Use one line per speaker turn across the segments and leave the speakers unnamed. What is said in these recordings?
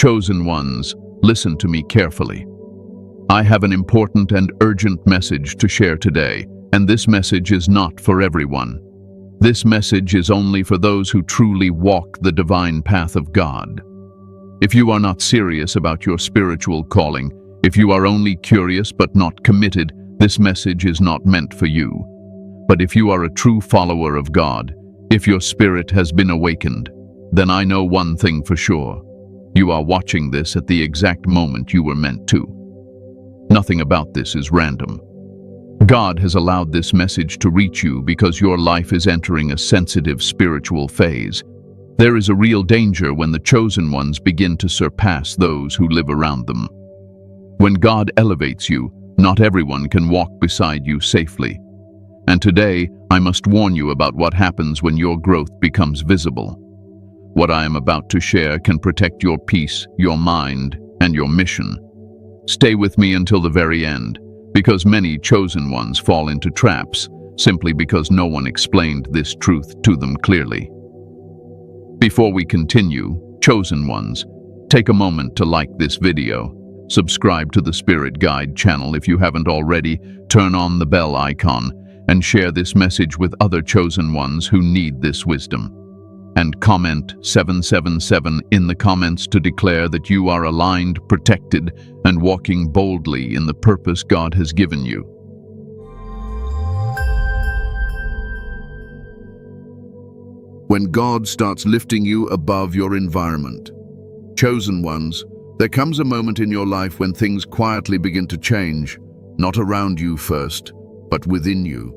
Chosen ones, listen to me carefully. I have an important and urgent message to share today, and this message is not for everyone. This message is only for those who truly walk the divine path of God. If you are not serious about your spiritual calling, if you are only curious but not committed, this message is not meant for you. But if you are a true follower of God, if your spirit has been awakened, then I know one thing for sure. You are watching this at the exact moment you were meant to. Nothing about this is random. God has allowed this message to reach you because your life is entering a sensitive spiritual phase. There is a real danger when the chosen ones begin to surpass those who live around them. When God elevates you, not everyone can walk beside you safely. And today, I must warn you about what happens when your growth becomes visible. What I am about to share can protect your peace, your mind, and your mission. Stay with me until the very end, because many chosen ones fall into traps simply because no one explained this truth to them clearly. Before we continue, chosen ones, take a moment to like this video, subscribe to the Spirit Guide channel if you haven't already, turn on the bell icon, and share this message with other chosen ones who need this wisdom. And comment 777 in the comments to declare that you are aligned, protected, and walking boldly in the purpose God has given you.
When God starts lifting you above your environment. Chosen ones, there comes a moment in your life when things quietly begin to change, not around you first, but within you.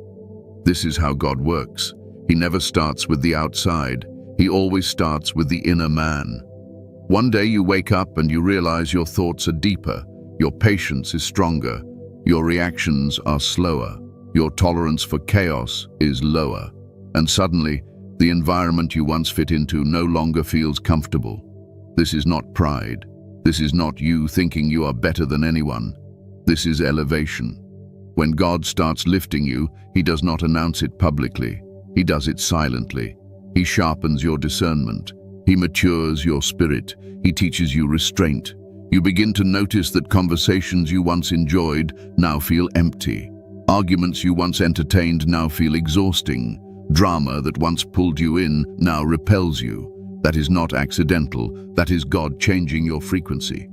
This is how God works. He never starts with the outside. He always starts with the inner man. One day you wake up and you realize your thoughts are deeper, your patience is stronger, your reactions are slower, your tolerance for chaos is lower, and suddenly, the environment you once fit into no longer feels comfortable. This is not pride. This is not you thinking you are better than anyone. This is elevation. When God starts lifting you, He does not announce it publicly. He does it silently. He sharpens your discernment. He matures your spirit. He teaches you restraint. You begin to notice that conversations you once enjoyed now feel empty. Arguments you once entertained now feel exhausting. Drama that once pulled you in now repels you. That is not accidental. That is God changing your frequency.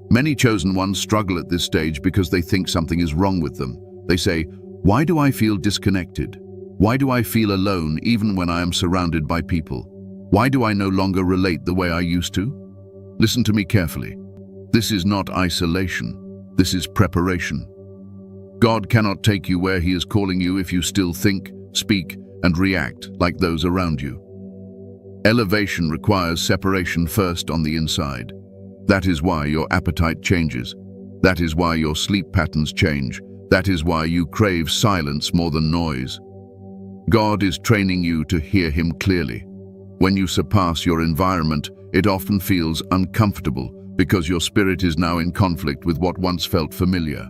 Many chosen ones struggle at this stage because they think something is wrong with them. They say, "Why do I feel disconnected? Why do I feel alone even when I am surrounded by people? Why do I no longer relate the way I used to?" Listen to me carefully. This is not isolation. This is preparation. God cannot take you where He is calling you if you still think, speak, and react like those around you. Elevation requires separation first on the inside. That is why your appetite changes. That is why your sleep patterns change. That is why you crave silence more than noise. God is training you to hear Him clearly. When you surpass your environment, it often feels uncomfortable because your spirit is now in conflict with what once felt familiar.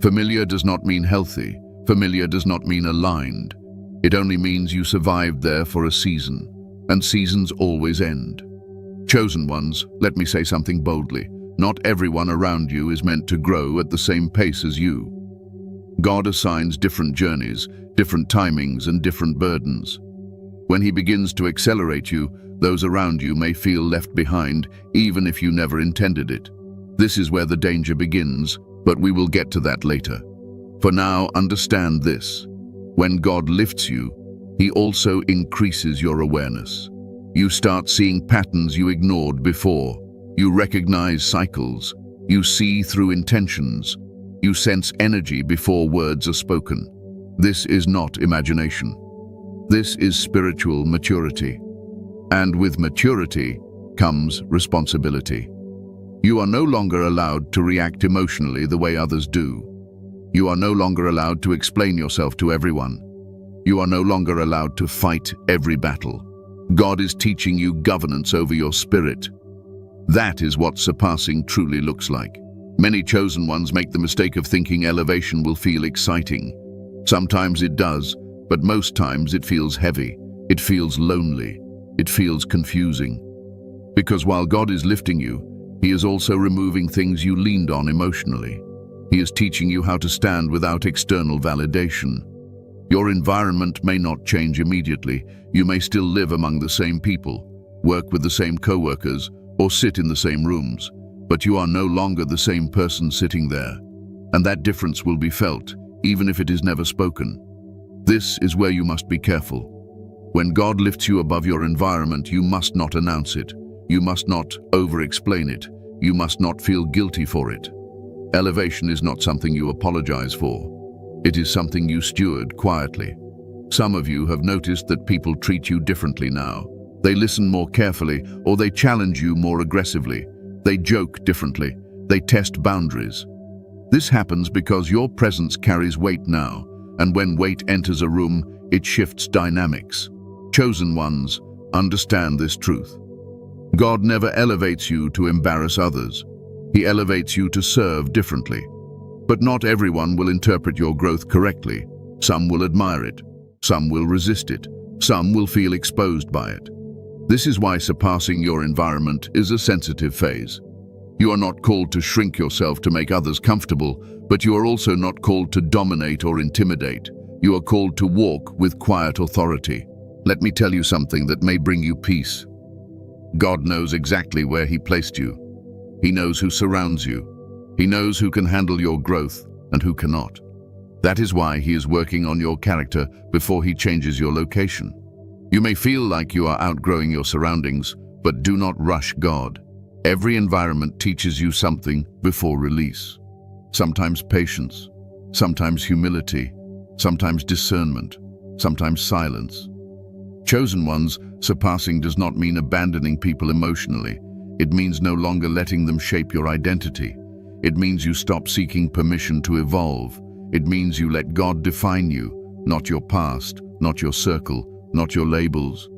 Familiar does not mean healthy. Familiar does not mean aligned. It only means you survived there for a season, and seasons always end. Chosen ones, let me say something boldly. Not everyone around you is meant to grow at the same pace as you. God assigns different journeys, different timings, and different burdens. When He begins to accelerate you, those around you may feel left behind, even if you never intended it. This is where the danger begins, but we will get to that later. For now, understand this. When God lifts you, He also increases your awareness. You start seeing patterns you ignored before. You recognize cycles. You see through intentions. You sense energy before words are spoken. This is not imagination. This is spiritual maturity. And with maturity comes responsibility. You are no longer allowed to react emotionally the way others do. You are no longer allowed to explain yourself to everyone. You are no longer allowed to fight every battle. God is teaching you governance over your spirit. That is what surpassing truly looks like. Many chosen ones make the mistake of thinking elevation will feel exciting. Sometimes it does, but most times it feels heavy. It feels lonely. It feels confusing. Because while God is lifting you, He is also removing things you leaned on emotionally. He is teaching you how to stand without external validation. Your environment may not change immediately. You may still live among the same people, work with the same co-workers, or sit in the same rooms, but you are no longer the same person sitting there. And that difference will be felt, even if it is never spoken. This is where you must be careful. When God lifts you above your environment, you must not announce it. You must not over-explain it. You must not feel guilty for it. Elevation is not something you apologize for. It is something you steward quietly. Some of you have noticed that people treat you differently now. They listen more carefully, or they challenge you more aggressively. They joke differently. They test boundaries. This happens because your presence carries weight now, and when weight enters a room, it shifts dynamics. Chosen ones, understand this truth. God never elevates you to embarrass others. He elevates you to serve differently. But not everyone will interpret your growth correctly. Some will admire it. Some will resist it. Some will feel exposed by it. This is why surpassing your environment is a sensitive phase. You are not called to shrink yourself to make others comfortable, but you are also not called to dominate or intimidate. You are called to walk with quiet authority. Let me tell you something that may bring you peace. God knows exactly where He placed you. He knows who surrounds you. He knows who can handle your growth and who cannot. That is why He is working on your character before He changes your location. You may feel like you are outgrowing your surroundings, but do not rush God. Every environment teaches you something before release. Sometimes patience, sometimes humility, sometimes discernment, sometimes silence. Chosen ones, surpassing does not mean abandoning people emotionally. It means no longer letting them shape your identity. It means you stop seeking permission to evolve. It means you let God define you, not your past, not your circle, not your labels.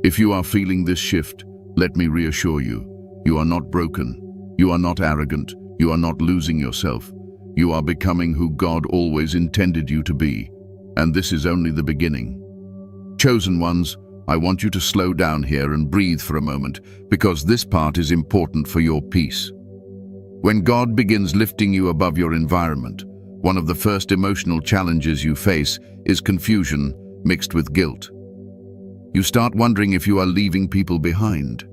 If you are feeling this shift, let me reassure you, you are not broken. You are not arrogant. You are not losing yourself. You are becoming who God always intended you to be. And this is only the beginning. Chosen ones, I want you to slow down here and breathe for a moment, because this part is important for your peace. When God begins lifting you above your environment, one of the first emotional challenges you face is confusion mixed with guilt. You start wondering if you are leaving people behind.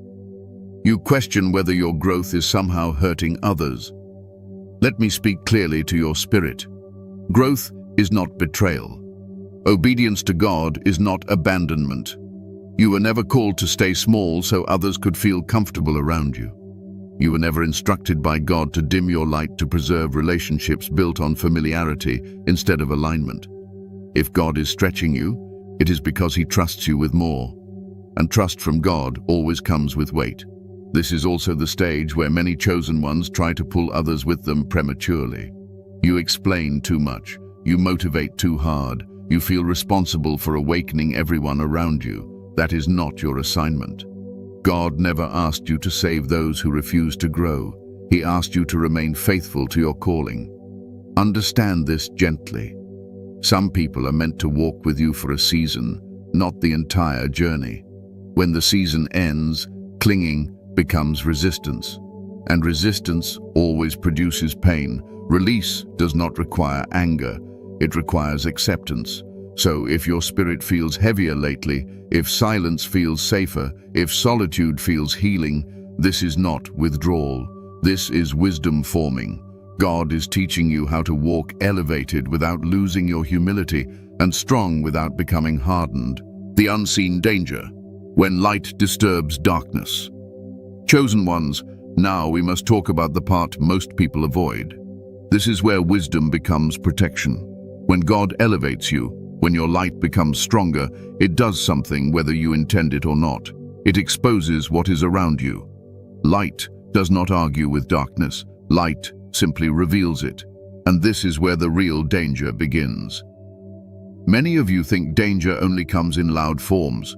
You question whether your growth is somehow hurting others. Let me speak clearly to your spirit. Growth is not betrayal. Obedience to God is not abandonment. You were never called to stay small so others could feel comfortable around you. You were never instructed by God to dim your light to preserve relationships built on familiarity instead of alignment. If God is stretching you, it is because He trusts you with more. And trust from God always comes with weight. This is also the stage where many chosen ones try to pull others with them prematurely. You explain too much. You motivate too hard. You feel responsible for awakening everyone around you. That is not your assignment. God never asked you to save those who refuse to grow. He asked you to remain faithful to your calling. Understand this gently. Some people are meant to walk with you for a season, not the entire journey. When the season ends, clinging becomes resistance. And resistance always produces pain. Release does not require anger. It requires acceptance. So if your spirit feels heavier lately, if silence feels safer, if solitude feels healing, this is not withdrawal. This is wisdom forming. God is teaching you how to walk elevated without losing your humility and strong without becoming hardened. The unseen danger, when light disturbs darkness. Chosen ones, now we must talk about the part most people avoid. This is where wisdom becomes protection. When God elevates you, when your light becomes stronger, it does something whether you intend it or not. It exposes what is around you. Light does not argue with darkness. Light simply reveals it. And this is where the real danger begins. Many of you think danger only comes in loud forms.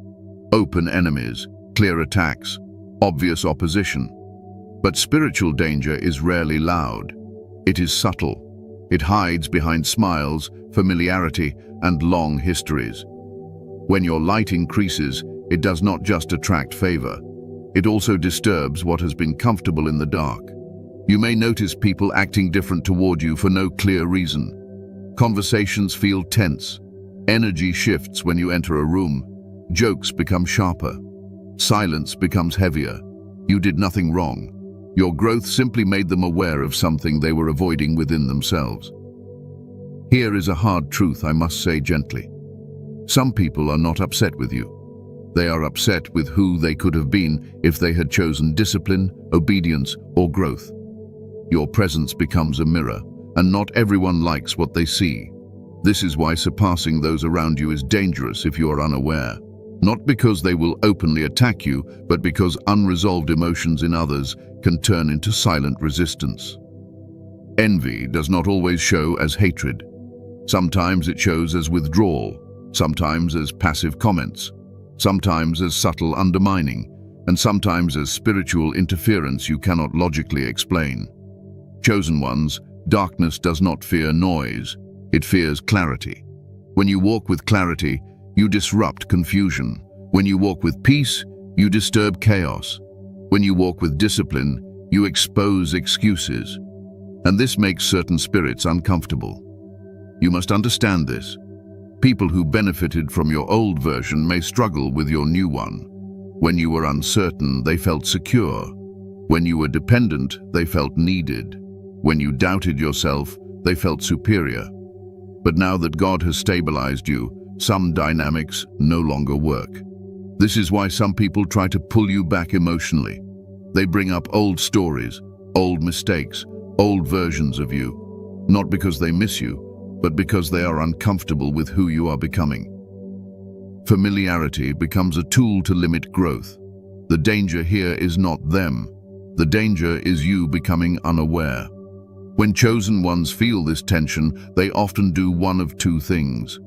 Open enemies, clear attacks, obvious opposition. But spiritual danger is rarely loud. It is subtle. It hides behind smiles, familiarity, and long histories. When your light increases, it does not just attract favor. it also disturbs what has been comfortable in the dark. You may notice people acting different toward you for no clear reason. Conversations feel tense. Energy shifts when you enter a room. Jokes become sharper. Silence becomes heavier. You did nothing wrong. Your growth simply made them aware of something they were avoiding within themselves. Here is a hard truth I must say gently. Some people are not upset with you. They are upset with who they could have been if they had chosen discipline, obedience, or growth. Your presence becomes a mirror, and not everyone likes what they see. This is why surpassing those around you is dangerous if you are unaware. Not because they will openly attack you, but because unresolved emotions in others can turn into silent resistance. Envy does not always show as hatred. Sometimes it shows as withdrawal, sometimes as passive comments, sometimes as subtle undermining, and sometimes as spiritual interference you cannot logically explain. Chosen ones, darkness does not fear noise, it fears clarity. When you walk with clarity, you disrupt confusion. When you walk with peace, you disturb chaos. When you walk with discipline, you expose excuses. And this makes certain spirits uncomfortable. You must understand this. People who benefited from your old version may struggle with your new one. When you were uncertain, they felt secure. When you were dependent, they felt needed. When you doubted yourself, they felt superior. But now that God has stabilized you, some dynamics no longer work. This is why some people try to pull you back emotionally. They bring up old stories, old mistakes, old versions of you, not because they miss you, but because they are uncomfortable with who you are becoming. Familiarity becomes a tool to limit growth. The danger here is not them. The danger is you becoming unaware. When chosen ones feel this tension, they often do one of two things.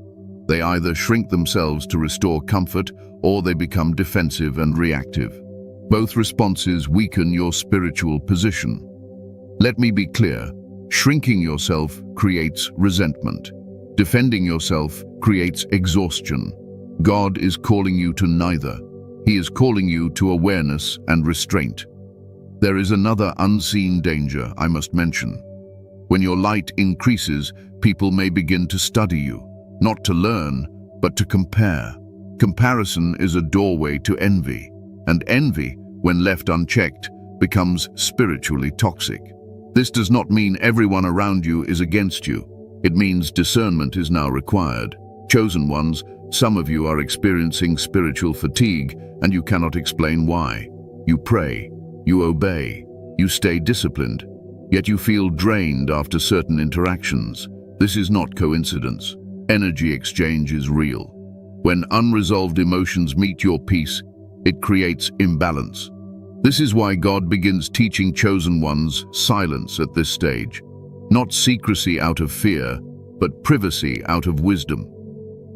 They either shrink themselves to restore comfort, or they become defensive and reactive. Both responses weaken your spiritual position. Let me be clear, shrinking yourself creates resentment. Defending yourself creates exhaustion. God is calling you to neither. He is calling you to awareness and restraint. There is another unseen danger I must mention. When your light increases, people may begin to study you, not to learn, but to compare. Comparison is a doorway to envy, and envy, when left unchecked, becomes spiritually toxic. This does not mean everyone around you is against you. It means discernment is now required. Chosen ones, some of you are experiencing spiritual fatigue, and you cannot explain why. You pray, you obey, you stay disciplined, yet you feel drained after certain interactions. This is not coincidence. Energy exchange is real. When unresolved emotions meet your peace, it creates imbalance. This is why God begins teaching chosen ones silence at this stage. Not secrecy out of fear, but privacy out of wisdom.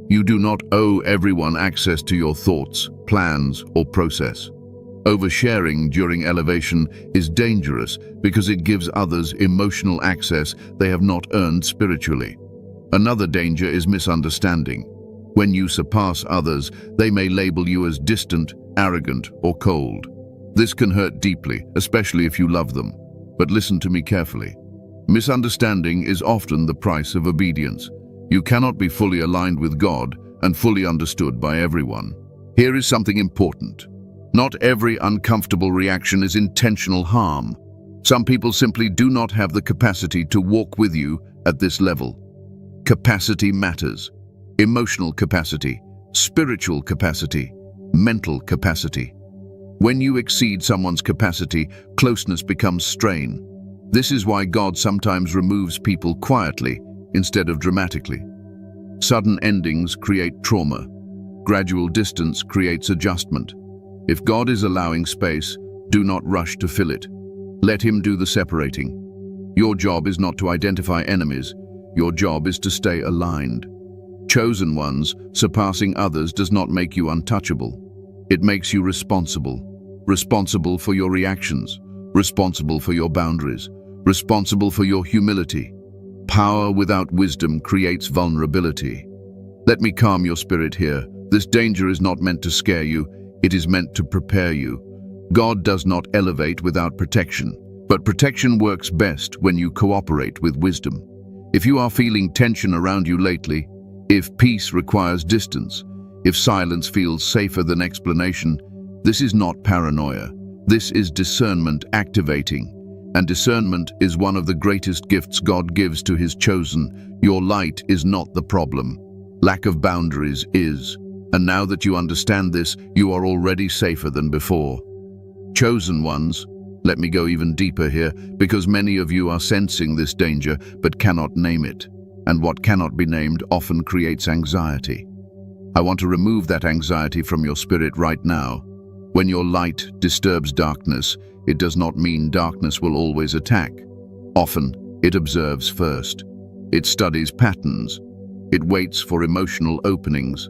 You do not owe everyone access to your thoughts, plans, or process. Oversharing during elevation is dangerous because it gives others emotional access they have not earned spiritually. Another danger is misunderstanding. When you surpass others, they may label you as distant, arrogant, or cold. This can hurt deeply, especially if you love them. But listen to me carefully. Misunderstanding is often the price of obedience. You cannot be fully aligned with God and fully understood by everyone. Here is something important. Not every uncomfortable reaction is intentional harm. Some people simply do not have the capacity to walk with you at this level. Capacity matters. Emotional capacity, spiritual capacity, mental capacity. When you exceed someone's capacity, closeness becomes strain. This is why God sometimes removes people quietly instead of dramatically. Sudden endings create trauma. Gradual distance creates adjustment. If God is allowing space, do not rush to fill it. Let Him do the separating. Your job is not to identify enemies. Your job is to stay aligned. Chosen ones, surpassing others does not make you untouchable. It makes you responsible. Responsible for your reactions. Responsible for your boundaries. Responsible for your humility. Power without wisdom creates vulnerability. Let me calm your spirit here. This danger is not meant to scare you. It is meant to prepare you. God does not elevate without protection, but protection works best when you cooperate with wisdom. If you are feeling tension around you lately, if peace requires distance, if silence feels safer than explanation, this is not paranoia. This is discernment activating. And discernment is one of the greatest gifts God gives to His chosen. Your light is not the problem. Lack of boundaries is. And now that you understand this, you are already safer than before. Chosen ones, let me go even deeper here, because many of you are sensing this danger but cannot name it. And what cannot be named often creates anxiety. I want to remove that anxiety from your spirit right now. When your light disturbs darkness, it does not mean darkness will always attack. Often, it observes first. It studies patterns. It waits for emotional openings.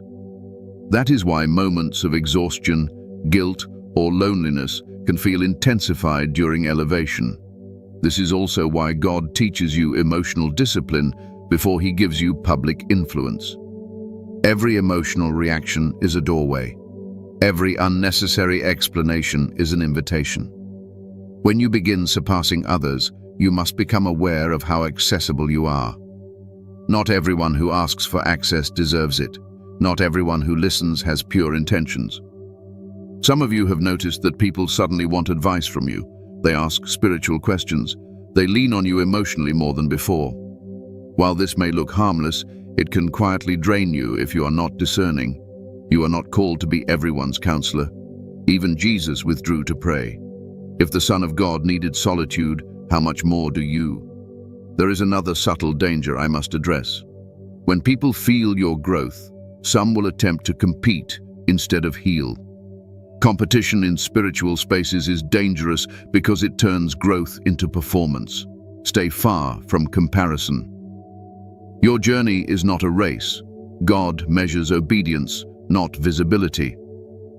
That is why moments of exhaustion, guilt, or loneliness can feel intensified during elevation. This is also why God teaches you emotional discipline before He gives you public influence. Every emotional reaction is a doorway. Every unnecessary explanation is an invitation. When you begin surpassing others, you must become aware of how accessible you are. Not everyone who asks for access deserves it. Not everyone who listens has pure intentions. Some of you have noticed that people suddenly want advice from you. They ask spiritual questions. They lean on you emotionally more than before. While this may look harmless, it can quietly drain you if you are not discerning. You are not called to be everyone's counselor. Even Jesus withdrew to pray. If the Son of God needed solitude, how much more do you? There is another subtle danger I must address. When people feel your growth, some will attempt to compete instead of heal. Competition in spiritual spaces is dangerous because it turns growth into performance. Stay far from comparison. Your journey is not a race. God measures obedience, not visibility.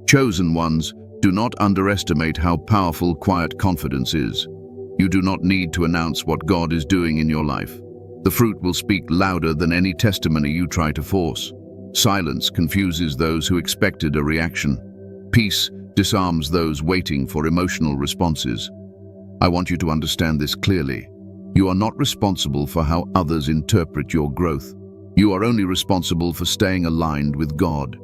Chosen ones, do not underestimate how powerful quiet confidence is. You do not need to announce what God is doing in your life. The fruit will speak louder than any testimony you try to force. Silence confuses those who expected a reaction. Peace disarms those waiting for emotional responses. I want you to understand this clearly. You are not responsible for how others interpret your growth. You are only responsible for staying aligned with God.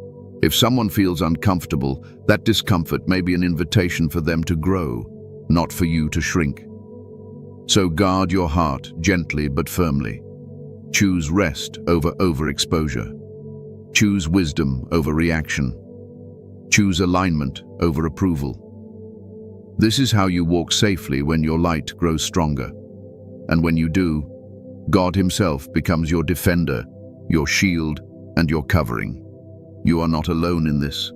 If someone feels uncomfortable, that discomfort may be an invitation for them to grow, not for you to shrink. So guard your heart gently but firmly. Choose rest over overexposure. Choose wisdom over reaction. Choose alignment over approval. This is how you walk safely when your light grows stronger. And when you do, God Himself becomes your defender, your shield, and your covering. You are not alone in this.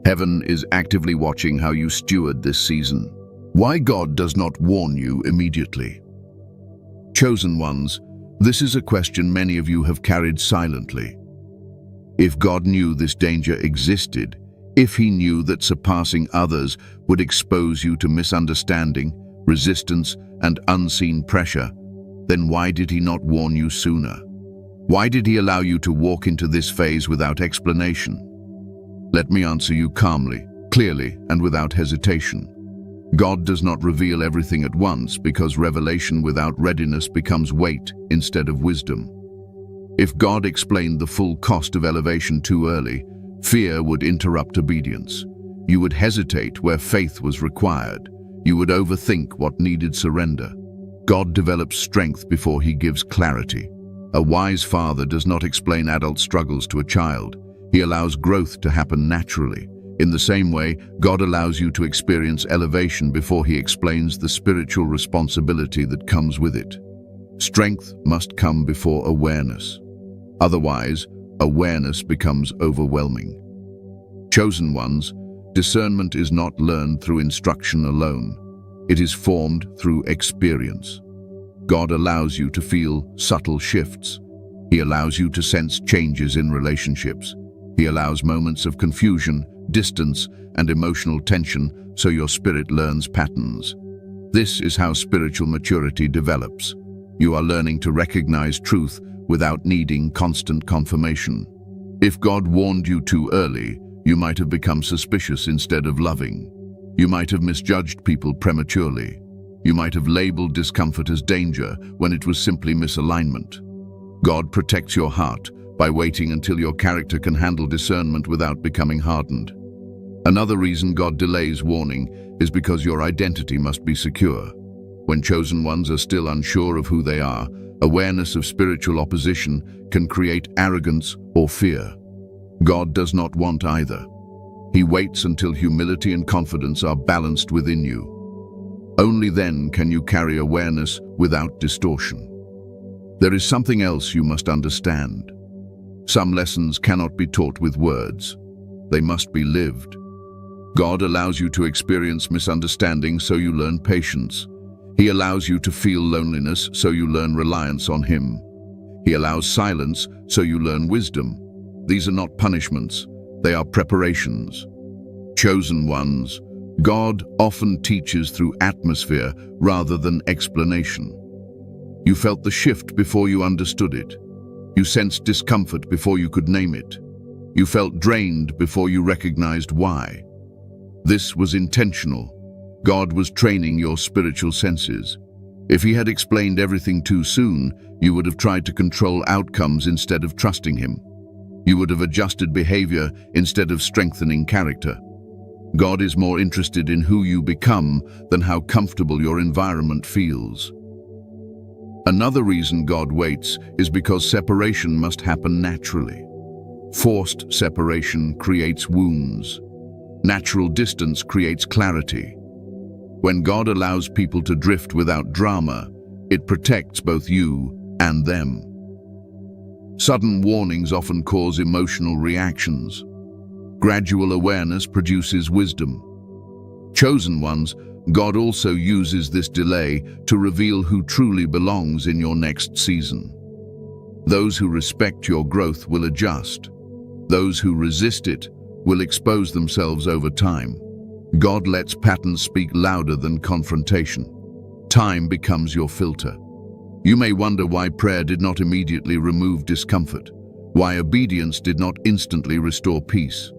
Heaven is actively watching how you steward this season. Why God does not warn you immediately? Chosen ones, this is a question many of you have carried silently. If God knew this danger existed, if He knew that surpassing others would expose you to misunderstanding, resistance, and unseen pressure, then why did He not warn you sooner? Why did He allow you to walk into this phase without explanation? Let me answer you calmly, clearly, and without hesitation. God does not reveal everything at once because revelation without readiness becomes weight instead of wisdom. If God explained the full cost of elevation too early, fear would interrupt obedience. You would hesitate where faith was required. You would overthink what needed surrender. God develops strength before He gives clarity. A wise father does not explain adult struggles to a child. He allows growth to happen naturally. In the same way, God allows you to experience elevation before He explains the spiritual responsibility that comes with it. Strength must come before awareness. Otherwise, awareness becomes overwhelming. Chosen ones, discernment is not learned through instruction alone. It is formed through experience. God allows you to feel subtle shifts. He allows you to sense changes in relationships. He allows moments of confusion, distance, and emotional tension so your spirit learns patterns. This is how spiritual maturity develops. You are learning to recognize truth without needing constant confirmation. If God warned you too early, you might have become suspicious instead of loving. You might have misjudged people prematurely. You might have labeled discomfort as danger when it was simply misalignment. God protects your heart by waiting until your character can handle discernment without becoming hardened. Another reason God delays warning is because your identity must be secure. When chosen ones are still unsure of who they are, awareness of spiritual opposition can create arrogance or fear. God does not want either. He waits until humility and confidence are balanced within you. Only then can you carry awareness without distortion. There is something else you must understand. Some lessons cannot be taught with words. They must be lived. God allows you to experience misunderstanding so you learn patience. He allows you to feel loneliness so you learn reliance on Him. He allows silence so you learn wisdom. These are not punishments, they are preparations. Chosen ones, God often teaches through atmosphere rather than explanation. You felt the shift before you understood it. You sensed discomfort before you could name it. You felt drained before you recognized why. This was intentional. God was training your spiritual senses. If He had explained everything too soon, you would have tried to control outcomes instead of trusting Him. You would have adjusted behavior instead of strengthening character. God is more interested in who you become than how comfortable your environment feels. Another reason God waits is because separation must happen naturally. Forced separation creates wounds. Natural distance creates clarity. When God allows people to drift without drama, it protects both you and them. Sudden warnings often cause emotional reactions. Gradual awareness produces wisdom. Chosen ones, God also uses this delay to reveal who truly belongs in your next season. Those who respect your growth will adjust. Those who resist it will expose themselves over time. God lets patterns speak louder than confrontation. Time becomes your filter. You may wonder why prayer did not immediately remove discomfort, why obedience did not instantly restore peace.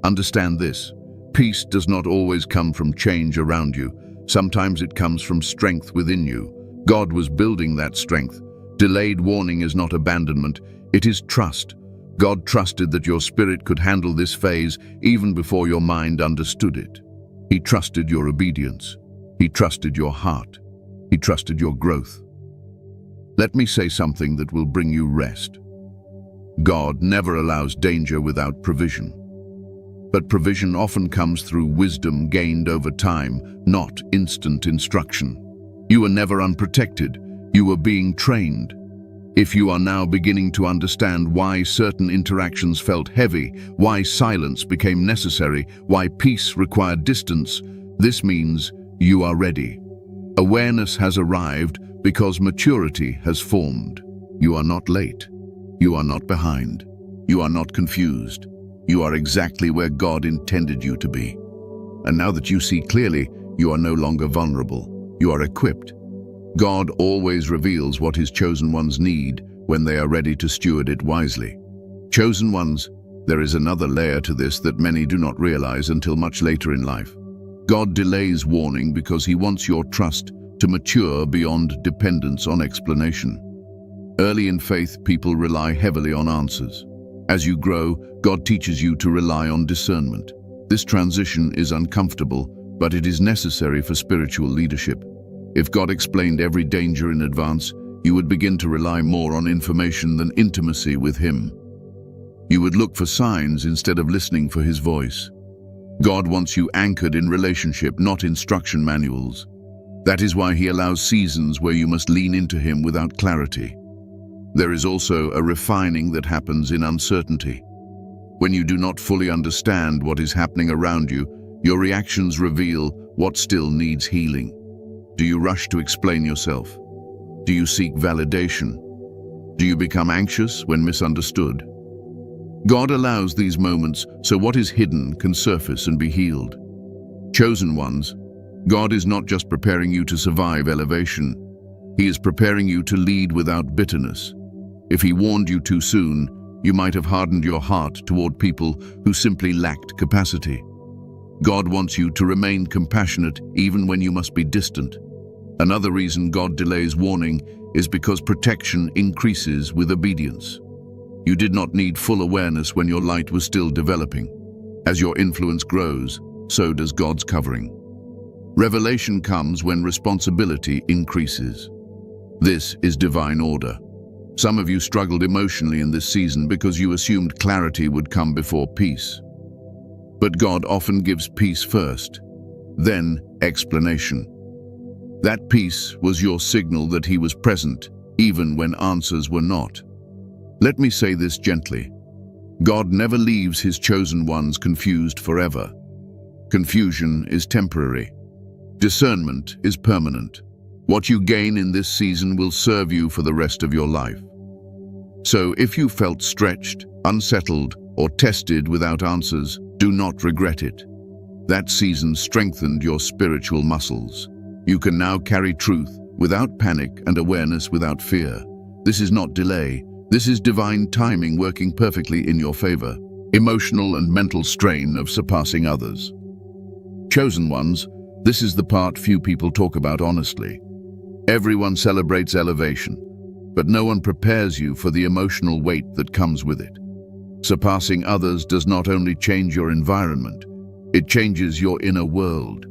Understand this: peace does not always come from change around you. Sometimes it comes from strength within you. God was building that strength. Delayed warning is not abandonment, it is trust. God trusted that your spirit could handle this phase even before your mind understood it. He trusted your obedience. He trusted your heart. He trusted your growth. Let me say something that will bring you rest. God never allows danger without provision. But provision often comes through wisdom gained over time, not instant instruction. You were never unprotected. You were being trained. If you are now beginning to understand why certain interactions felt heavy, why silence became necessary, why peace required distance, this means you are ready. Awareness has arrived because maturity has formed. You are not late. You are not behind. You are not confused. You are exactly where God intended you to be. And now that you see clearly, you are no longer vulnerable. You are equipped. God always reveals what His chosen ones need when they are ready to steward it wisely. Chosen ones, there is another layer to this that many do not realize until much later in life. God delays warning because He wants your trust to mature beyond dependence on explanation. Early in faith, people rely heavily on answers. As you grow, God teaches you to rely on discernment. This transition is uncomfortable, but it is necessary for spiritual leadership. If God explained every danger in advance, you would begin to rely more on information than intimacy with Him. You would look for signs instead of listening for His voice. God wants you anchored in relationship, not instruction manuals. That is why He allows seasons where you must lean into Him without clarity. There is also a refining that happens in uncertainty. When you do not fully understand what is happening around you, your reactions reveal what still needs healing. Do you rush to explain yourself? Do you seek validation? Do you become anxious when misunderstood? God allows these moments so what is hidden can surface and be healed. Chosen ones, God is not just preparing you to survive elevation. He is preparing you to lead without bitterness. If He warned you too soon, you might have hardened your heart toward people who simply lacked capacity. God wants you to remain compassionate even when you must be distant. Another reason God delays warning is because protection increases with obedience. You did not need full awareness when your light was still developing. As your influence grows, so does God's covering. Revelation comes when responsibility increases. This is divine order. Some of you struggled emotionally in this season because you assumed clarity would come before peace. But God often gives peace first, then explanation. That peace was your signal that He was present, even when answers were not. Let me say this gently. God never leaves His chosen ones confused forever. Confusion is temporary. Discernment is permanent. What you gain in this season will serve you for the rest of your life. So if you felt stretched, unsettled, or tested without answers, do not regret it. That season strengthened your spiritual muscles. You can now carry truth without panic and awareness without fear. This is not delay. This is divine timing working perfectly in your favor. Emotional and mental strain of surpassing others. Chosen ones, this is the part few people talk about honestly. Everyone celebrates elevation, but no one prepares you for the emotional weight that comes with it. Surpassing others does not only change your environment, it changes your inner world.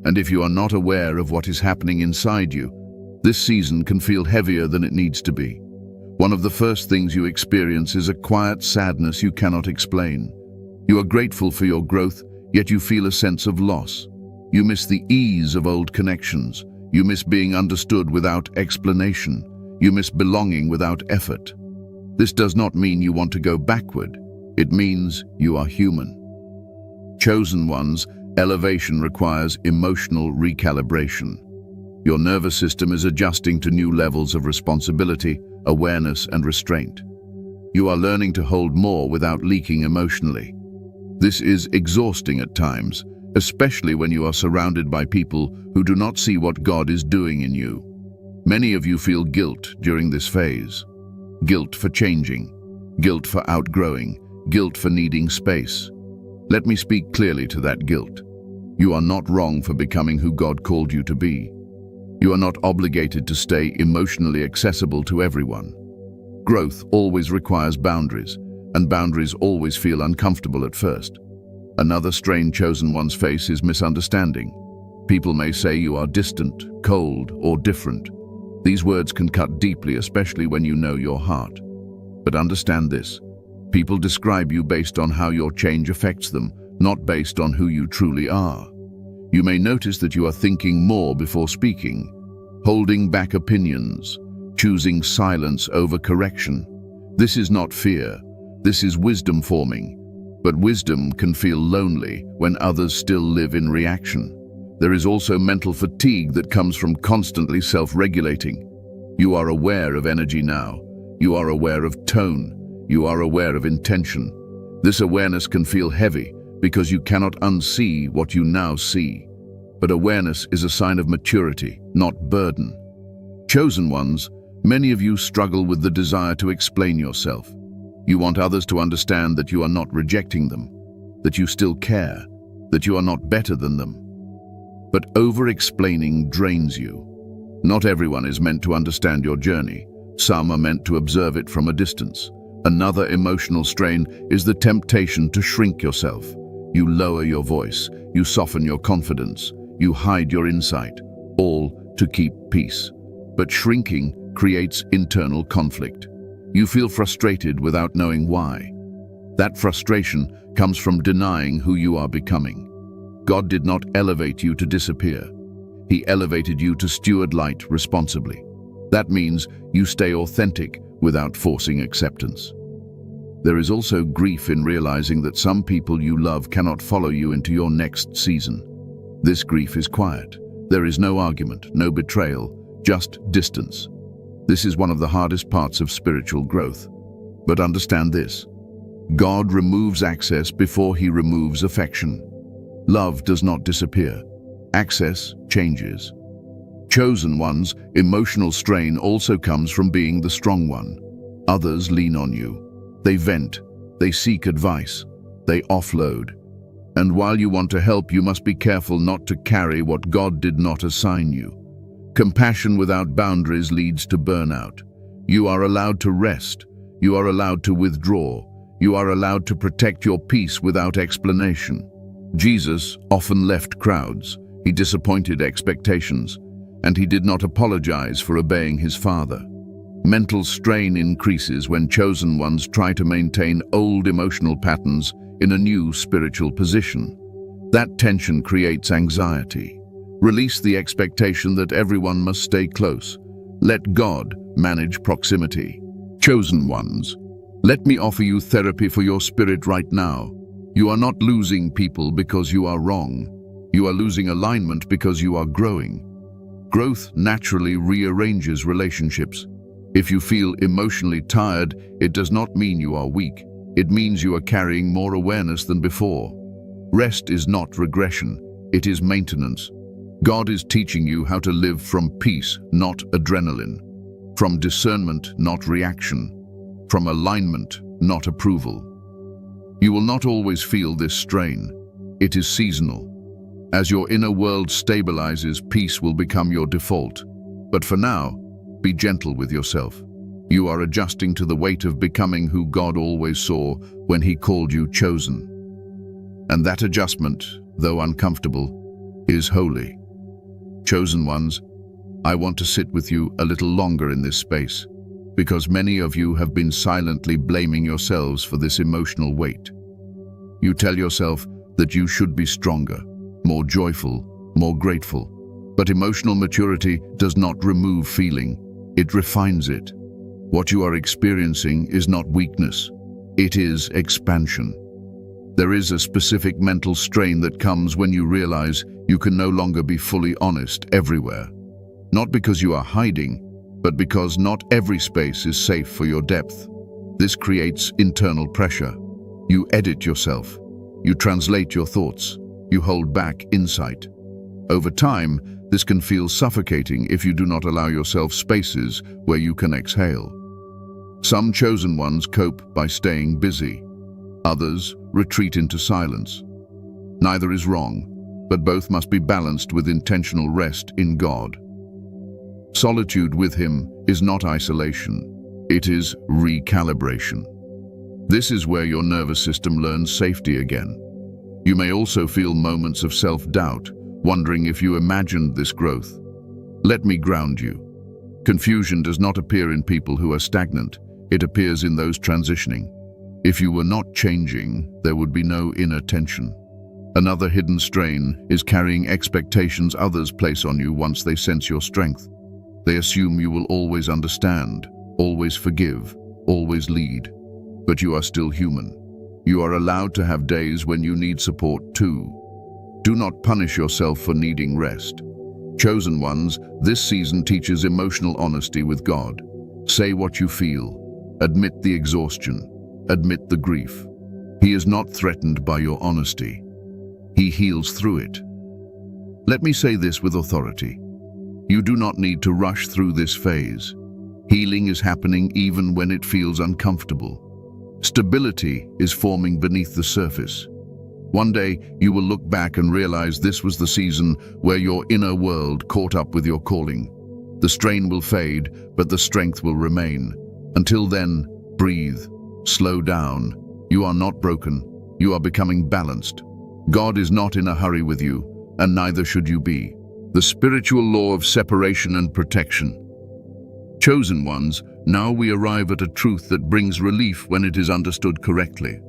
And if you are not aware of what is happening inside you, this season can feel heavier than it needs to be. One of the first things you experience is a quiet sadness you cannot explain. You are grateful for your growth, yet you feel a sense of loss. You miss the ease of old connections. You miss being understood without explanation. You miss belonging without effort. This does not mean you want to go backward. It means you are human. Chosen ones, elevation requires emotional recalibration. Your nervous system is adjusting to new levels of responsibility, awareness, and restraint. You are learning to hold more without leaking emotionally. This is exhausting at times, especially when you are surrounded by people who do not see what God is doing in you. Many of you feel guilt during this phase. Guilt for changing, guilt for outgrowing, guilt for needing space. Let me speak clearly to that guilt. You are not wrong for becoming who God called you to be. You are not obligated to stay emotionally accessible to everyone. Growth always requires boundaries, and boundaries always feel uncomfortable at first. Another strain chosen ones face is misunderstanding. People may say you are distant, cold, or different. These words can cut deeply, especially when you know your heart. But understand this. People describe you based on how your change affects them, not based on who you truly are. You may notice that you are thinking more before speaking, holding back opinions, choosing silence over correction. This is not fear. This is wisdom forming. But wisdom can feel lonely when others still live in reaction. There is also mental fatigue that comes from constantly self-regulating. You are aware of energy now. You are aware of tone. You are aware of intention. This awareness can feel heavy because you cannot unsee what you now see. But awareness is a sign of maturity, not burden. Chosen ones, many of you struggle with the desire to explain yourself. You want others to understand that you are not rejecting them, that you still care, that you are not better than them. But over-explaining drains you. Not everyone is meant to understand your journey. Some are meant to observe it from a distance. Another emotional strain is the temptation to shrink yourself. You lower your voice, you soften your confidence, you hide your insight, all to keep peace. But shrinking creates internal conflict. You feel frustrated without knowing why. That frustration comes from denying who you are becoming. God did not elevate you to disappear. He elevated you to steward light responsibly. That means you stay authentic without forcing acceptance. There is also grief in realizing that some people you love cannot follow you into your next season. This grief is quiet. There is no argument, no betrayal, just distance. This is one of the hardest parts of spiritual growth. But understand this: God removes access before He removes affection. Love does not disappear. Access changes. Chosen ones, emotional strain also comes from being the strong one. Others lean on you. They vent. They seek advice. They offload. And while you want to help, you must be careful not to carry what God did not assign you. Compassion without boundaries leads to burnout. You are allowed to rest. You are allowed to withdraw. You are allowed to protect your peace without explanation. Jesus often left crowds. He disappointed expectations, and he did not apologize for obeying his Father. Mental strain increases when chosen ones try to maintain old emotional patterns in a new spiritual position. That tension creates anxiety. Release the expectation that everyone must stay close. Let God manage proximity. Chosen ones, let me offer you therapy for your spirit right now. You are not losing people because you are wrong. You are losing alignment because you are growing. Growth naturally rearranges relationships. If you feel emotionally tired, it does not mean you are weak. It means you are carrying more awareness than before. Rest is not regression, it is maintenance. God is teaching you how to live from peace, not adrenaline. From discernment, not reaction. From alignment, not approval. You will not always feel this strain. It is seasonal. As your inner world stabilizes, peace will become your default. But for now, be gentle with yourself. You are adjusting to the weight of becoming who God always saw when He called you chosen. And that adjustment, though uncomfortable, is holy. Chosen ones, I want to sit with you a little longer in this space, because many of you have been silently blaming yourselves for this emotional weight. You tell yourself that you should be stronger, more joyful, more grateful. But emotional maturity does not remove feeling, it refines it. What you are experiencing is not weakness, it is expansion. There is a specific mental strain that comes when you realize you can no longer be fully honest everywhere. Not because you are hiding, but because not every space is safe for your depth. This creates internal pressure. You edit yourself. You translate your thoughts. You hold back insight. Over time, this can feel suffocating if you do not allow yourself spaces where you can exhale. Some chosen ones cope by staying busy. Others retreat into silence. Neither is wrong, but both must be balanced with intentional rest in God. Solitude with Him is not isolation, it is recalibration. This is where your nervous system learns safety again. You may also feel moments of self-doubt, wondering if you imagined this growth. Let me ground you. Confusion does not appear in people who are stagnant, it appears in those transitioning. If you were not changing, there would be no inner tension. Another hidden strain is carrying expectations others place on you once they sense your strength. They assume you will always understand, always forgive, always lead. But you are still human. You are allowed to have days when you need support too. Do not punish yourself for needing rest. Chosen ones, this season teaches emotional honesty with God. Say what you feel. Admit the exhaustion. Admit the grief. He is not threatened by your honesty. He heals through it. Let me say this with authority. You do not need to rush through this phase. Healing is happening even when it feels uncomfortable. Stability is forming beneath the surface. One day, you will look back and realize this was the season where your inner world caught up with your calling. The strain will fade, but the strength will remain. Until then, breathe. Slow down. You are not broken. You are becoming balanced. God is not in a hurry with you, and neither should you be. The spiritual law of separation and protection. Chosen ones, now we arrive at a truth that brings relief when it is understood correctly.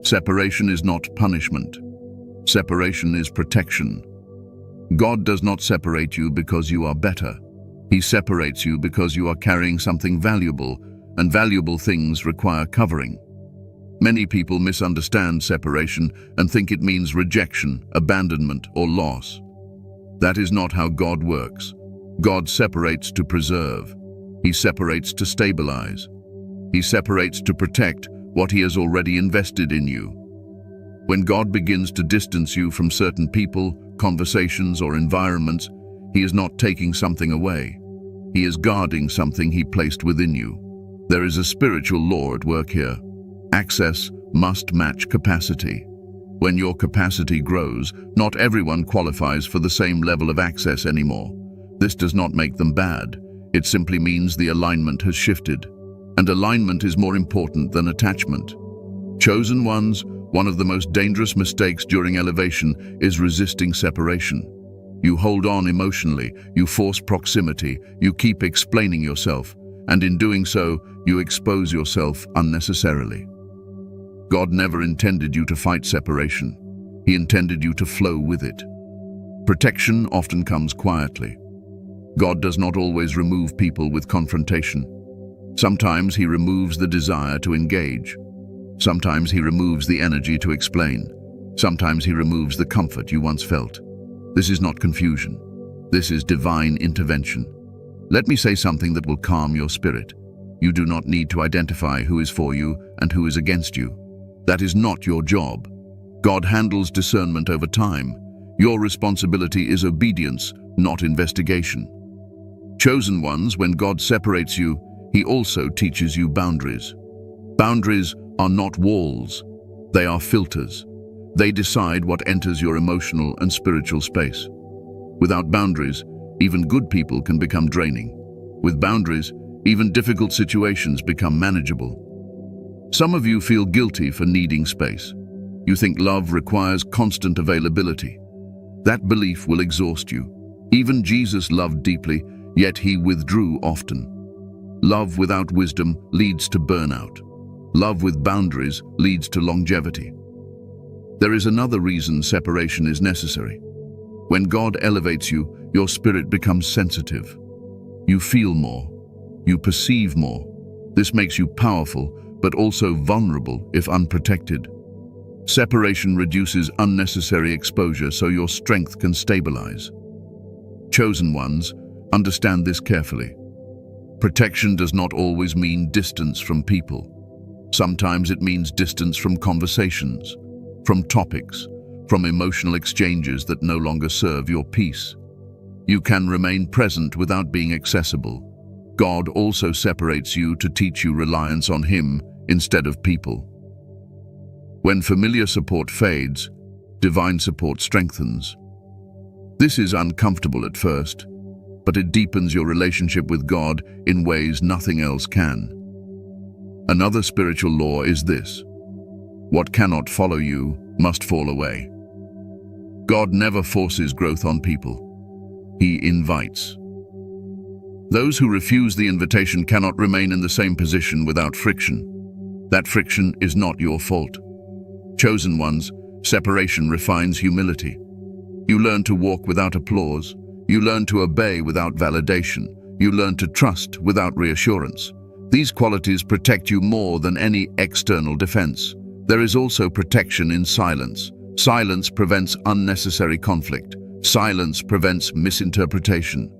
Separation is not punishment. Separation is protection. God does not separate you because you are better. He separates you because you are carrying something valuable, and valuable things require covering. Many people misunderstand separation and think it means rejection, abandonment, or loss. That is not how God works. God separates to preserve. He separates to stabilize. He separates to protect what He has already invested in you. When God begins to distance you from certain people, conversations, or environments, He is not taking something away. He is guarding something He placed within you. There is a spiritual law at work here. Access must match capacity. When your capacity grows, not everyone qualifies for the same level of access anymore. This does not make them bad. It simply means the alignment has shifted. And alignment is more important than attachment. Chosen ones, one of the most dangerous mistakes during elevation is resisting separation. You hold on emotionally, you force proximity, you keep explaining yourself, and in doing so, you expose yourself unnecessarily. God never intended you to fight separation. He intended you to flow with it. Protection often comes quietly. God does not always remove people with confrontation. Sometimes He removes the desire to engage. Sometimes He removes the energy to explain. Sometimes He removes the comfort you once felt. This is not confusion. This is divine intervention. Let me say something that will calm your spirit. You do not need to identify who is for you and who is against you. That is not your job. God handles discernment over time. Your responsibility is obedience, not investigation. Chosen ones, when God separates you, He also teaches you boundaries. Boundaries are not walls. They are filters. They decide what enters your emotional and spiritual space. Without boundaries, even good people can become draining. With boundaries, even difficult situations become manageable. Some of you feel guilty for needing space. You think love requires constant availability. That belief will exhaust you. Even Jesus loved deeply, yet He withdrew often. Love without wisdom leads to burnout. Love with boundaries leads to longevity. There is another reason separation is necessary. When God elevates you, your spirit becomes sensitive. You feel more. You perceive more. This makes you powerful, but also vulnerable if unprotected. Separation reduces unnecessary exposure so your strength can stabilize. Chosen ones, understand this carefully. Protection does not always mean distance from people. Sometimes it means distance from conversations, from topics, from emotional exchanges that no longer serve your peace. You can remain present without being accessible. God also separates you to teach you reliance on Him instead of people. When familiar support fades, divine support strengthens. This is uncomfortable at first, but it deepens your relationship with God in ways nothing else can. Another spiritual law is this: what cannot follow you must fall away. God never forces growth on people. He invites. Those who refuse the invitation cannot remain in the same position without friction. That friction is not your fault. Chosen ones, separation refines humility. You learn to walk without applause. You learn to obey without validation. You learn to trust without reassurance. These qualities protect you more than any external defense. There is also protection in silence. Silence prevents unnecessary conflict. Silence prevents misinterpretation.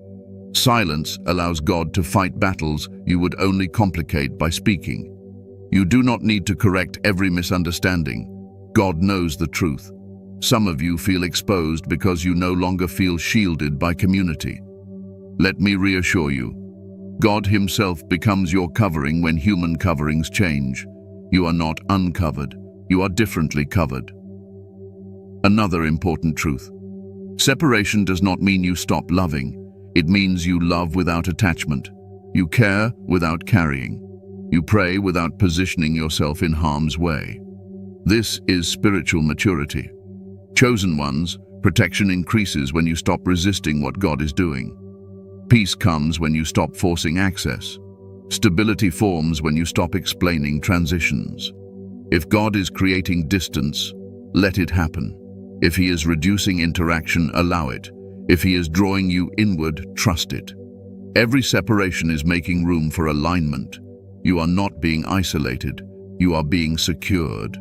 Silence allows God to fight battles you would only complicate by speaking. You do not need to correct every misunderstanding. God knows the truth. Some of you feel exposed because you no longer feel shielded by community. Let me reassure you. God Himself becomes your covering when human coverings change. You are not uncovered. You are differently covered. Another important truth. Separation does not mean you stop loving. It means you love without attachment. You care without carrying. You pray without positioning yourself in harm's way. This is spiritual maturity. Chosen ones, protection increases when you stop resisting what God is doing. Peace comes when you stop forcing access. Stability forms when you stop explaining transitions. If God is creating distance, let it happen. If He is reducing interaction, allow it. If He is drawing you inward, trust it. Every separation is making room for alignment. You are not being isolated. You are being secured.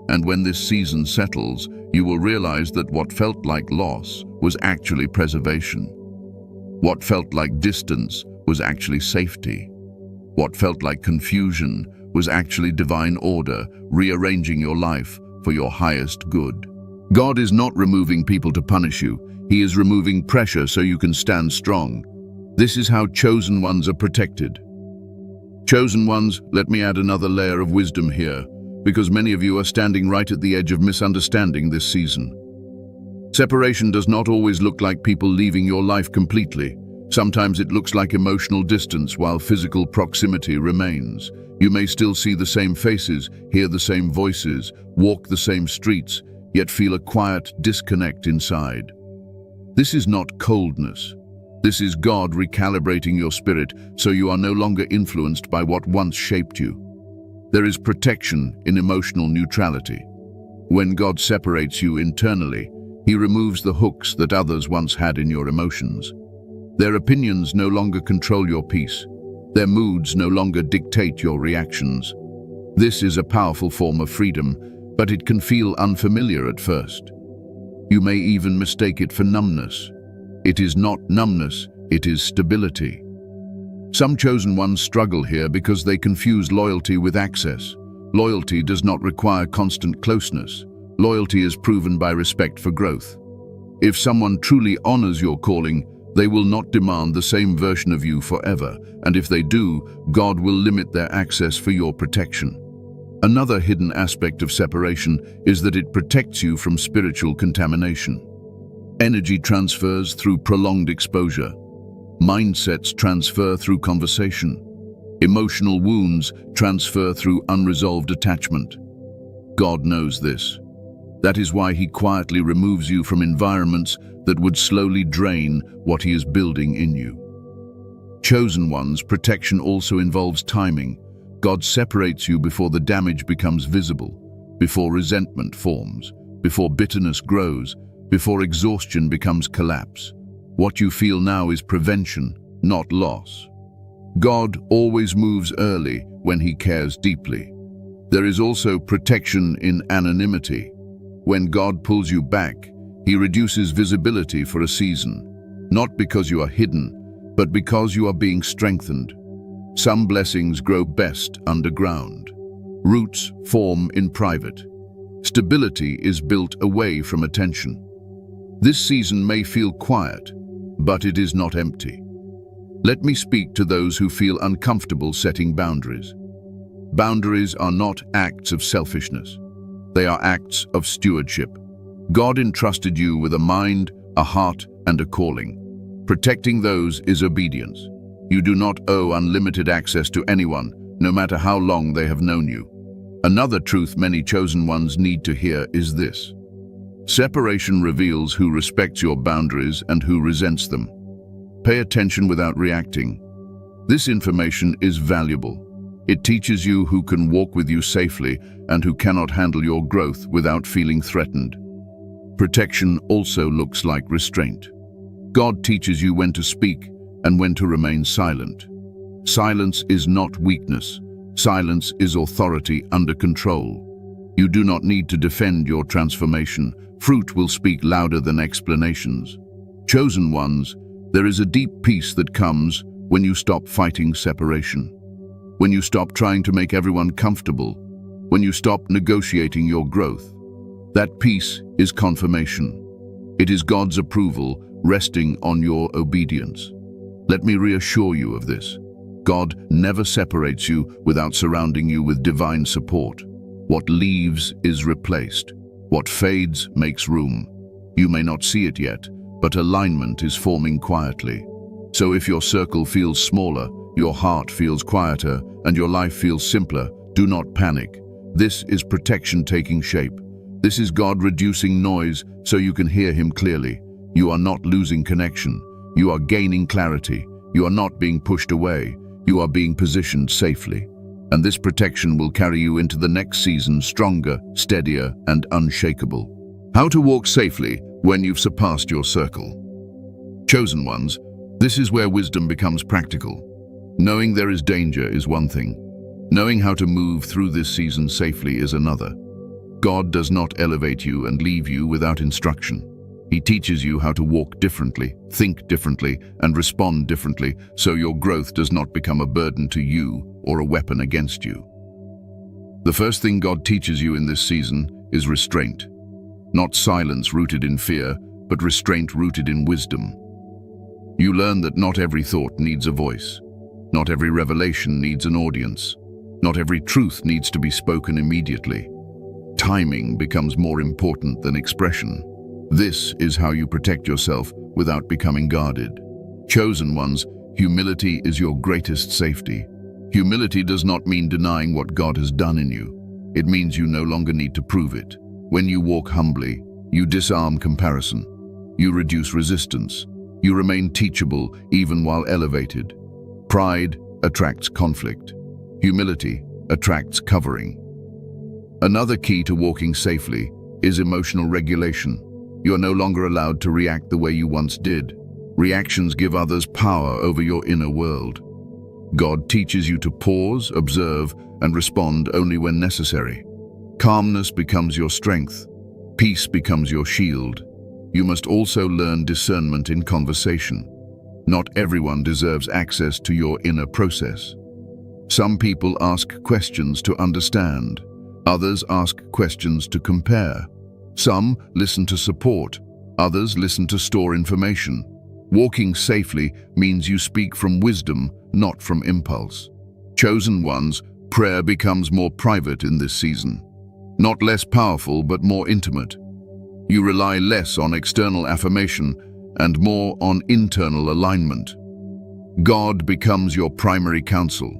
And when this season settles, you will realize that what felt like loss was actually preservation. What felt like distance was actually safety. What felt like confusion was actually divine order, rearranging your life for your highest good. God is not removing people to punish you. He is removing pressure so you can stand strong. This is how chosen ones are protected. Chosen ones, let me add another layer of wisdom here. because many of you are standing right at the edge of misunderstanding this season. Separation does not always look like people leaving your life completely. Sometimes it looks like emotional distance while physical proximity remains. You may still see the same faces, hear the same voices, walk the same streets, yet feel a quiet disconnect inside. This is not coldness. This is God recalibrating your spirit so you are no longer influenced by what once shaped you. There is protection in emotional neutrality. When God separates you internally, He removes the hooks that others once had in your emotions. Their opinions no longer control your peace. Their moods no longer dictate your reactions. This is a powerful form of freedom, but it can feel unfamiliar at first. You may even mistake it for numbness. It is not numbness, it is stability. Some chosen ones struggle here because they confuse loyalty with access. Loyalty does not require constant closeness. Loyalty is proven by respect for growth. If someone truly honors your calling, they will not demand the same version of you forever, and if they do, God will limit their access for your protection. Another hidden aspect of separation is that it protects you from spiritual contamination. Energy transfers through prolonged exposure. Mindsets transfer through conversation. Emotional wounds transfer through unresolved attachment. God knows this. That is why He quietly removes you from environments that would slowly drain what He is building in you. Chosen ones, protection also involves timing. God separates you before the damage becomes visible, before resentment forms, before bitterness grows, before exhaustion becomes collapse. What you feel now is prevention, not loss. God always moves early when He cares deeply. There is also protection in anonymity. When God pulls you back, He reduces visibility for a season, not because you are hidden, but because you are being strengthened. Some blessings grow best underground. Roots form in private. Stability is built away from attention. This season may feel quiet, but it is not empty. Let me speak to those who feel uncomfortable setting boundaries. Boundaries are not acts of selfishness. They are acts of stewardship. God entrusted you with a mind, a heart, and a calling. Protecting those is obedience. You do not owe unlimited access to anyone, no matter how long they have known you. Another truth many chosen ones need to hear is this. Separation reveals who respects your boundaries and who resents them. Pay attention without reacting. This information is valuable. It teaches you who can walk with you safely and who cannot handle your growth without feeling threatened. Protection also looks like restraint. God teaches you when to speak and when to remain silent. Silence is not weakness. Silence is authority under control. You do not need to defend your transformation. Fruit will speak louder than explanations. Chosen ones, there is a deep peace that comes when you stop fighting separation. When you stop trying to make everyone comfortable. When you stop negotiating your growth. That peace is confirmation. It is God's approval resting on your obedience. Let me reassure you of this. God never separates you without surrounding you with divine support. What leaves is replaced. What fades makes room. You may not see it yet, but alignment is forming quietly. So if your circle feels smaller, your heart feels quieter, and your life feels simpler, do not panic. This is protection taking shape. This is God reducing noise so you can hear Him clearly. You are not losing connection. You are gaining clarity. You are not being pushed away. You are being positioned safely. And this protection will carry you into the next season stronger, steadier, and unshakable. How to walk safely when you've surpassed your circle. Chosen ones, this is where wisdom becomes practical. Knowing there is danger is one thing. Knowing how to move through this season safely is another. God does not elevate you and leave you without instruction. He teaches you how to walk differently, think differently, and respond differently, so your growth does not become a burden to you or a weapon against you. The first thing God teaches you in this season is restraint. Not silence rooted in fear, but restraint rooted in wisdom. You learn that not every thought needs a voice. Not every revelation needs an audience. Not every truth needs to be spoken immediately. Timing becomes more important than expression. This is how you protect yourself without becoming guarded. Chosen ones, humility is your greatest safety. Humility does not mean denying what God has done in you. It means you no longer need to prove it. When you walk humbly, you disarm comparison. You reduce resistance. You remain teachable even while elevated. Pride attracts conflict. Humility attracts covering. Another key to walking safely is emotional regulation. You are no longer allowed to react the way you once did. Reactions give others power over your inner world. God teaches you to pause, observe, and respond only when necessary. Calmness becomes your strength. Peace becomes your shield. You must also learn discernment in conversation. Not everyone deserves access to your inner process. Some people ask questions to understand. Others ask questions to compare. Some listen to support. Others listen to store information. Walking safely means you speak from wisdom, not from impulse. Chosen ones, prayer becomes more private in this season. Not less powerful, but more intimate. You rely less on external affirmation and more on internal alignment. God becomes your primary counsel.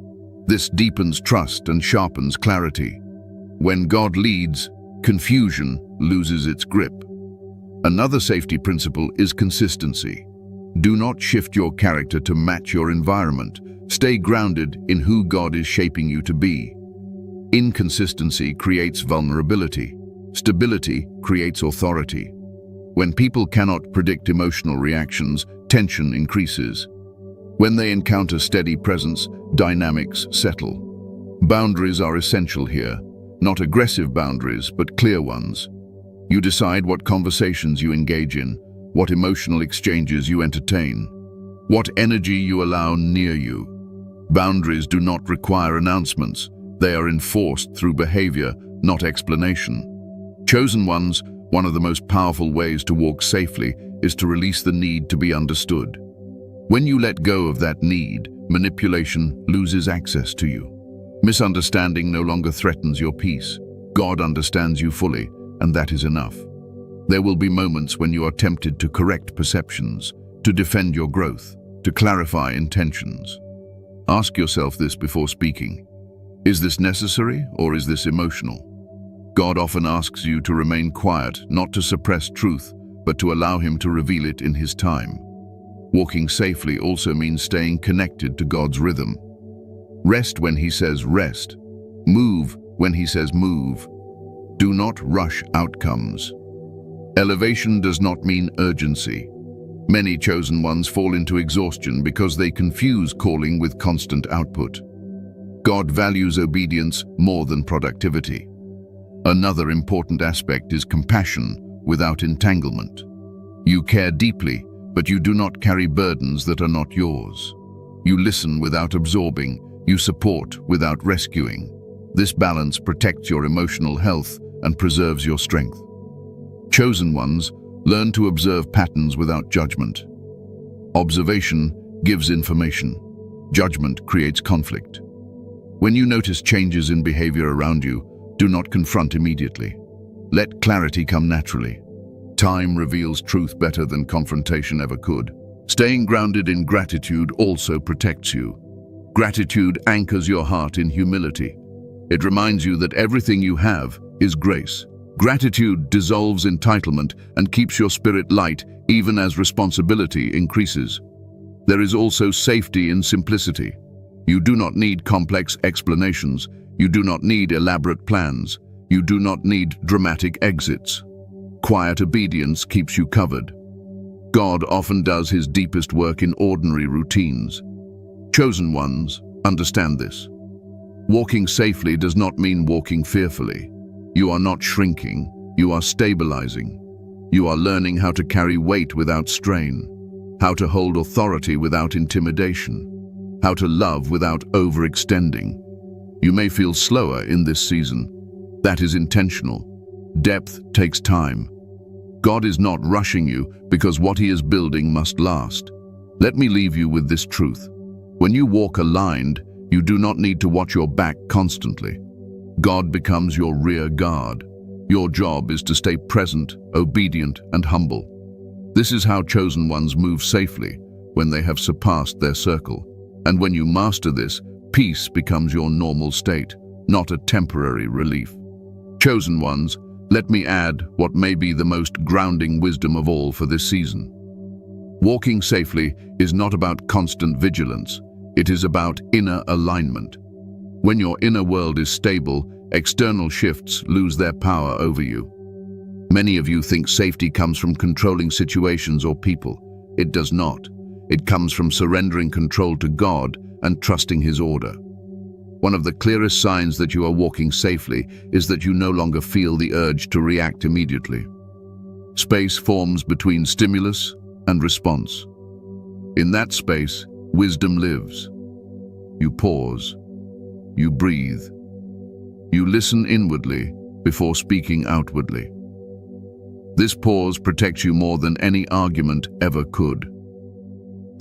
This deepens trust and sharpens clarity. When God leads, confusion loses its grip. Another safety principle is consistency. Do not shift your character to match your environment. Stay grounded in who God is shaping you to be. Inconsistency creates vulnerability. Stability creates authority. When people cannot predict emotional reactions, tension increases. When they encounter steady presence, dynamics settle. Boundaries are essential here. Not aggressive boundaries, but clear ones. You decide what conversations you engage in, what emotional exchanges you entertain, what energy you allow near you. Boundaries do not require announcements. They are enforced through behavior, not explanation. Chosen ones, one of the most powerful ways to walk safely is to release the need to be understood. When you let go of that need, manipulation loses access to you. Misunderstanding no longer threatens your peace. God understands you fully, and that is enough. There will be moments when you are tempted to correct perceptions, to defend your growth, to clarify intentions. Ask yourself this before speaking. Is this necessary or is this emotional? God often asks you to remain quiet, not to suppress truth, but to allow Him to reveal it in His time. Walking safely also means staying connected to God's rhythm. Rest when He says rest. Move when He says move. Do not rush outcomes. Elevation does not mean urgency. Many chosen ones fall into exhaustion because they confuse calling with constant output. God values obedience more than productivity. Another important aspect is compassion without entanglement. You care deeply, but you do not carry burdens that are not yours. You listen without absorbing. You support without rescuing. This balance protects your emotional health and preserves your strength. Chosen ones, learn to observe patterns without judgment. Observation gives information. Judgment creates conflict. When you notice changes in behavior around you, do not confront immediately. Let clarity come naturally. Time reveals truth better than confrontation ever could. Staying grounded in gratitude also protects you. Gratitude anchors your heart in humility. It reminds you that everything you have is grace. Gratitude dissolves entitlement and keeps your spirit light even as responsibility increases. There is also safety in simplicity. You do not need complex explanations. You do not need elaborate plans. You do not need dramatic exits. Quiet obedience keeps you covered. God often does His deepest work in ordinary routines. Chosen ones understand this. Walking safely does not mean walking fearfully. You are not shrinking, you are stabilizing. You are learning how to carry weight without strain, how to hold authority without intimidation, how to love without overextending. You may feel slower in this season. That is intentional. Depth takes time. God is not rushing you because what He is building must last. Let me leave you with this truth. When you walk aligned, You do not need to watch your back constantly. God becomes your rear guard. Your job is to stay present, obedient, and humble. This is how chosen ones move safely when they have surpassed their circle. And when you master this, peace becomes your normal state, not a temporary relief. Chosen ones, let me add what may be the most grounding wisdom of all for this season. Walking safely is not about constant vigilance. It is about inner alignment. When your inner world is stable, external shifts lose their power over you. Many of you think safety comes from controlling situations or people. It does not. It comes from surrendering control to God and trusting His order. One of the clearest signs that you are walking safely is that you no longer feel the urge to react immediately. Space forms between stimulus and response. In that space, wisdom lives. You pause. You breathe. You listen inwardly before speaking outwardly. This pause protects you more than any argument ever could.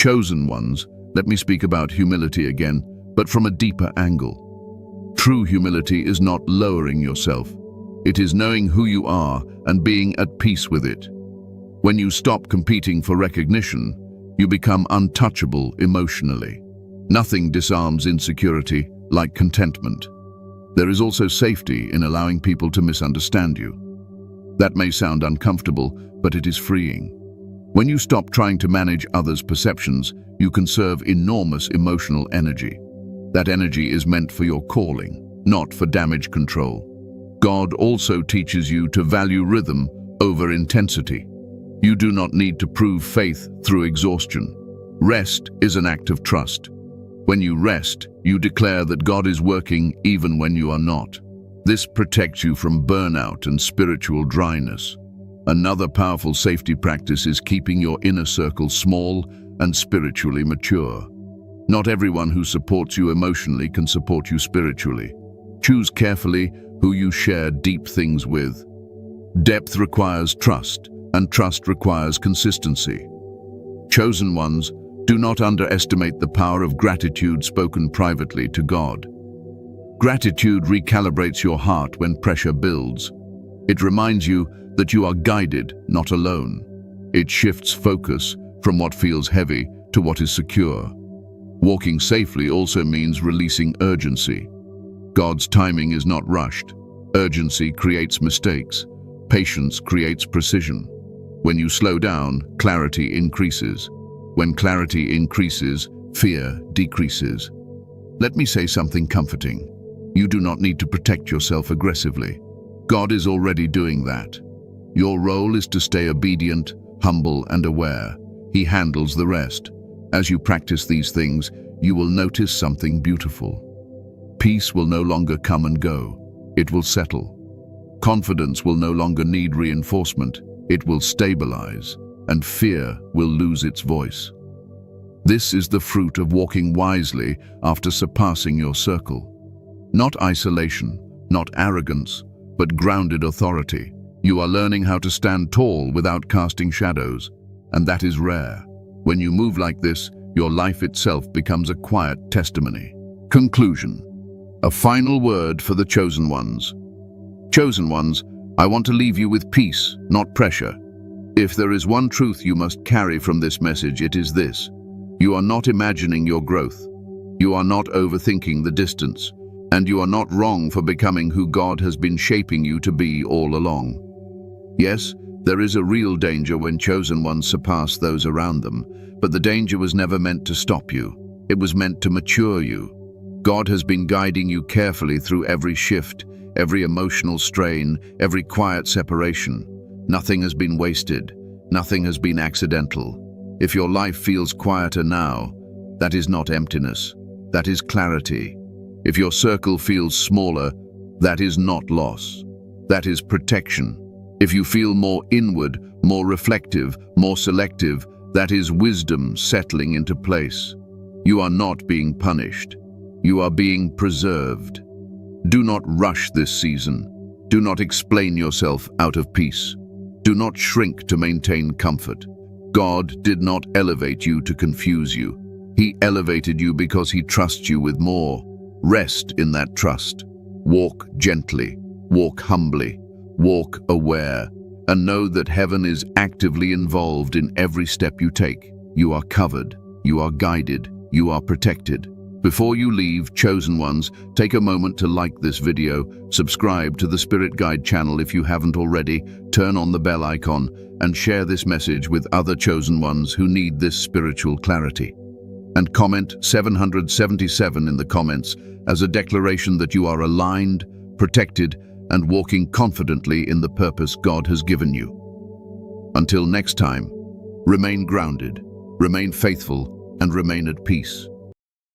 Chosen ones, let me speak about humility again, but from a deeper angle. True humility is not lowering yourself. It is knowing who you are and being at peace with it. When you stop competing for recognition, you become untouchable emotionally. Nothing disarms insecurity like contentment. There is also safety in allowing people to misunderstand you. That may sound uncomfortable, but it is freeing. When you stop trying to manage others' perceptions, you conserve enormous emotional energy. That energy is meant for your calling, not for damage control. God also teaches you to value rhythm over intensity. You do not need to prove faith through exhaustion. Rest is an act of trust. When you rest, you declare that God is working even when you are not. This protects you from burnout and spiritual dryness. Another powerful safety practice is keeping your inner circle small and spiritually mature. Not everyone who supports you emotionally can support you spiritually. Choose carefully who you share deep things with. Depth requires trust, and trust requires consistency. Chosen ones, do not underestimate the power of gratitude spoken privately to God. Gratitude recalibrates your heart when pressure builds. It reminds you that you are guided, not alone. It shifts focus from what feels heavy to what is secure. Walking safely also means releasing urgency. God's timing is not rushed. Urgency creates mistakes. Patience creates precision. When you slow down, clarity increases. When clarity increases, fear decreases. Let me say something comforting. You do not need to protect yourself aggressively. God is already doing that. Your role is to stay obedient, humble, and aware. He handles the rest. As you practice these things, you will notice something beautiful. Peace will no longer come and go. It will settle. Confidence will no longer need reinforcement. It will stabilize, and fear will lose its voice. This is the fruit of walking wisely after surpassing your circle. Not isolation, not arrogance, but grounded authority. You are learning how to stand tall without casting shadows, and that is rare. When you move like this, your life itself becomes a quiet testimony. Conclusion. A final word for the chosen ones. Chosen ones, I want to leave you with peace, not pressure. If there is one truth you must carry from this message, it is this. You are not imagining your growth. You are not overthinking the distance. And you are not wrong for becoming who God has been shaping you to be all along. Yes, there is a real danger when chosen ones surpass those around them, but the danger was never meant to stop you. It was meant to mature you. God has been guiding you carefully through every shift, every emotional strain, every quiet separation. Nothing has been wasted. Nothing has been accidental. If your life feels quieter now, that is not emptiness. That is clarity. If your circle feels smaller, that is not loss. That is protection. If you feel more inward, more reflective, more selective, that is wisdom settling into place. You are not being punished. You are being preserved. Do not rush this season. Do not explain yourself out of peace. Do not shrink to maintain comfort. God did not elevate you to confuse you. He elevated you because He trusts you with more. Rest in that trust. Walk gently, walk humbly, walk aware, and know that heaven is actively involved in every step you take. You are covered, you are guided, you are protected. Before you leave, chosen ones, take a moment to like this video, subscribe to the Spirit Guide channel if you haven't already, turn on the bell icon, and share this message with other chosen ones who need this spiritual clarity. And comment 777 in the comments as a declaration that you are aligned, protected, and walking confidently in the purpose God has given you. Until next time, remain grounded, remain faithful, and remain at peace.